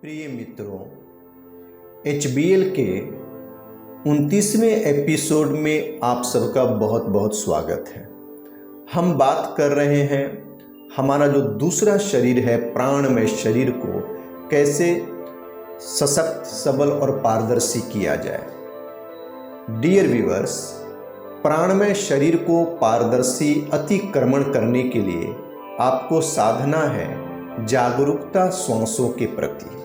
प्रिय मित्रों, HBL के 29वें एपिसोड में आप सबका बहुत बहुत स्वागत है। हम बात कर रहे हैं हमारा जो दूसरा शरीर है, प्राणमय शरीर को कैसे सशक्त, सबल और पारदर्शी किया जाए। डियर व्यूअर्स, प्राणमय शरीर को पारदर्शी अतिक्रमण करने के लिए आपको साधना है जागरूकता श्वासों के प्रति।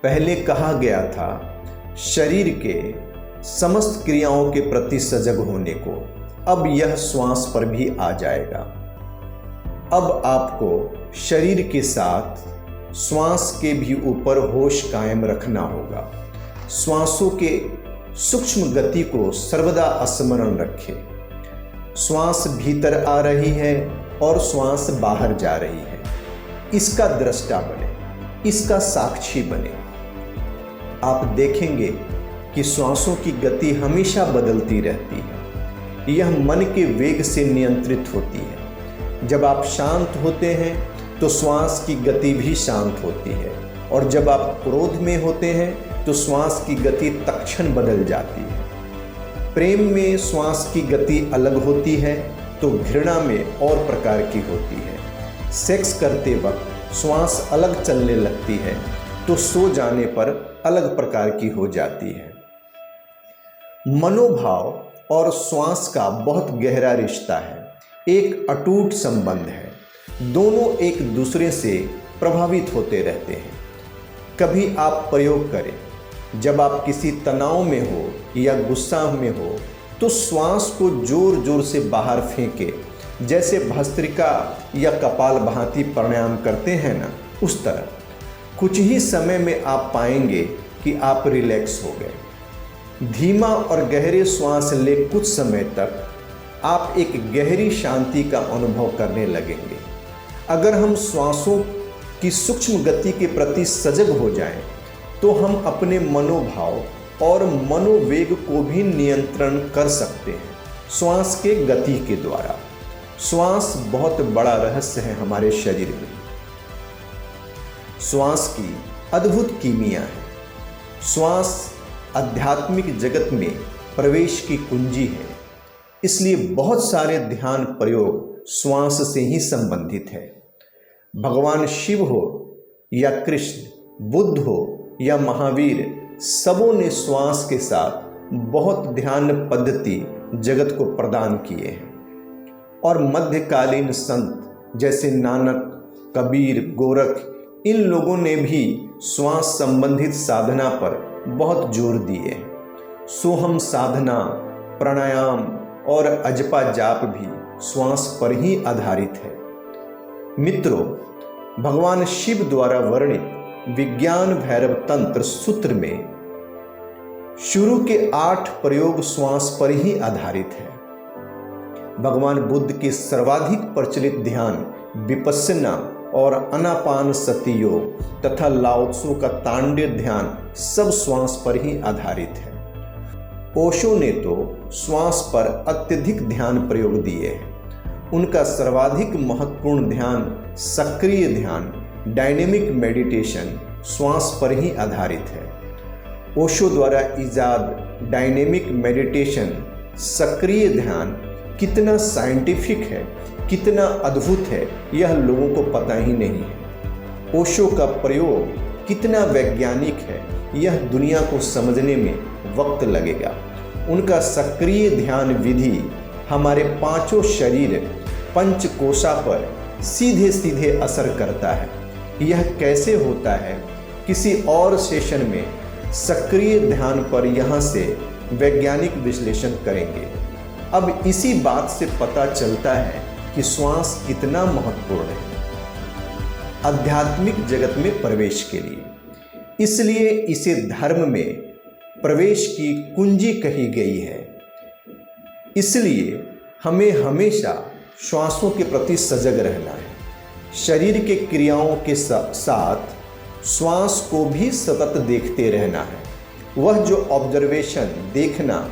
पहले कहा गया था शरीर के समस्त क्रियाओं के प्रति सजग होने को, अब यह श्वास पर भी आ जाएगा। अब आपको शरीर के साथ श्वास के भी ऊपर होश कायम रखना होगा। श्वासों के सूक्ष्म गति को सर्वदा स्मरण रखें। श्वास भीतर आ रही है और श्वास बाहर जा रही है, इसका दृष्टा बने, इसका साक्षी बने। आप देखेंगे कि श्वासों की गति हमेशा बदलती रहती है। यह मन के वेग से नियंत्रित होती है। जब आप शांत होते हैं तो श्वास की गति भी शांत होती है, और जब आप क्रोध में होते हैं तो श्वास की गति तत्क्षण बदल जाती है। प्रेम में श्वास की गति अलग होती है तो घृणा में और प्रकार की होती है। सेक्स करते वक्त श्वास अलग चलने लगती है तो सो जाने पर अलग प्रकार की हो जाती है। मनोभाव और श्वास का बहुत गहरा रिश्ता है, एक अटूट संबंध है। दोनों एक दूसरे से प्रभावित होते रहते हैं। कभी आप प्रयोग करें, जब आप किसी तनाव में हो या गुस्सा में हो तो श्वास को जोर जोर से बाहर फेंके, जैसे भस्त्रिका या कपालभाति प्राणायाम करते हैं ना, उस तरह। कुछ ही समय में आप पाएंगे कि आप रिलैक्स हो गए। धीमा और गहरे श्वास ले कुछ समय तक आप एक गहरी शांति का अनुभव करने लगेंगे। अगर हम श्वासों की सूक्ष्म गति के प्रति सजग हो जाएं, तो हम अपने मनोभाव और मनोवेग को भी नियंत्रण कर सकते हैं श्वास के गति के द्वारा। श्वास बहुत बड़ा रहस्य है हमारे शरीर में। श्वास की अद्भुत कीमिया है। श्वास आध्यात्मिक जगत में प्रवेश की कुंजी है, इसलिए बहुत सारे ध्यान प्रयोग श्वास से ही संबंधित है। भगवान शिव हो या कृष्ण, बुद्ध हो या महावीर, सबों ने श्वास के साथ बहुत ध्यान पद्धति जगत को प्रदान किए हैं। और मध्यकालीन संत जैसे नानक, कबीर, गोरख, इन लोगों ने भी श्वास संबंधित साधना पर बहुत जोर दिए हैं। सोहम साधना, प्राणायाम और अजपा जाप भी श्वास पर ही आधारित है। मित्रों, भगवान शिव द्वारा वर्णित विज्ञान भैरव तंत्र सूत्र में शुरू के 8 प्रयोग श्वास पर ही आधारित है। भगवान बुद्ध के सर्वाधिक प्रचलित ध्यान विपस्सना और अनापान सति योग तथा लाओ त्सु का तांड्य ध्यान सब श्वास पर ही आधारित है। ओशो ने तो श्वास पर अत्यधिक ध्यान प्रयोग दिए हैं। उनका सर्वाधिक महत्वपूर्ण ध्यान सक्रिय ध्यान, डायनेमिक मेडिटेशन श्वास पर ही आधारित है। ओशो द्वारा इजाद डायनेमिक मेडिटेशन, सक्रिय ध्यान कितना साइंटिफिक है, कितना अद्भुत है, यह लोगों को पता ही नहीं है। ओशो का प्रयोग कितना वैज्ञानिक है, यह दुनिया को समझने में वक्त लगेगा। उनका सक्रिय ध्यान विधि हमारे 5 शरीर पंचकोशा पर सीधे सीधे असर करता है। यह कैसे होता है, किसी और सेशन में सक्रिय ध्यान पर यहाँ से वैज्ञानिक विश्लेषण करेंगे। अब इसी बात से पता चलता है कि श्वास कितना महत्वपूर्ण है आध्यात्मिक जगत में प्रवेश के लिए। इसलिए इसे धर्म में प्रवेश की कुंजी कही गई है। इसलिए हमें हमेशा श्वासों के प्रति सजग रहना है। शरीर के क्रियाओं के साथ श्वास को भी सतत देखते रहना है। वह जो ऑब्जर्वेशन, देखना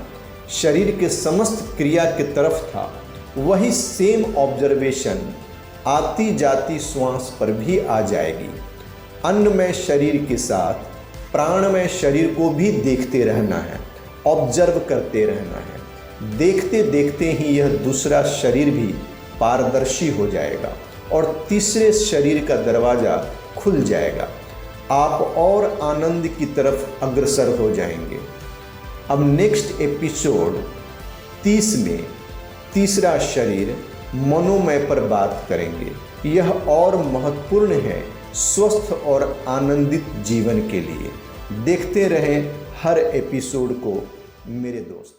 शरीर के समस्त क्रिया की तरफ था, वही सेम ऑब्जर्वेशन आती जाती श्वास पर भी आ जाएगी। अन्नमय शरीर के साथ प्राणमय शरीर को भी देखते रहना है, ऑब्जर्व करते रहना है। देखते देखते ही यह दूसरा शरीर भी पारदर्शी हो जाएगा और तीसरे शरीर का दरवाज़ा खुल जाएगा। आप और आनंद की तरफ अग्रसर हो जाएंगे। अब नेक्स्ट एपिसोड 30 में तीसरा शरीर मनोमय पर बात करेंगे। यह और महत्वपूर्ण है स्वस्थ और आनंदित जीवन के लिए। देखते रहें हर एपिसोड को मेरे दोस्त।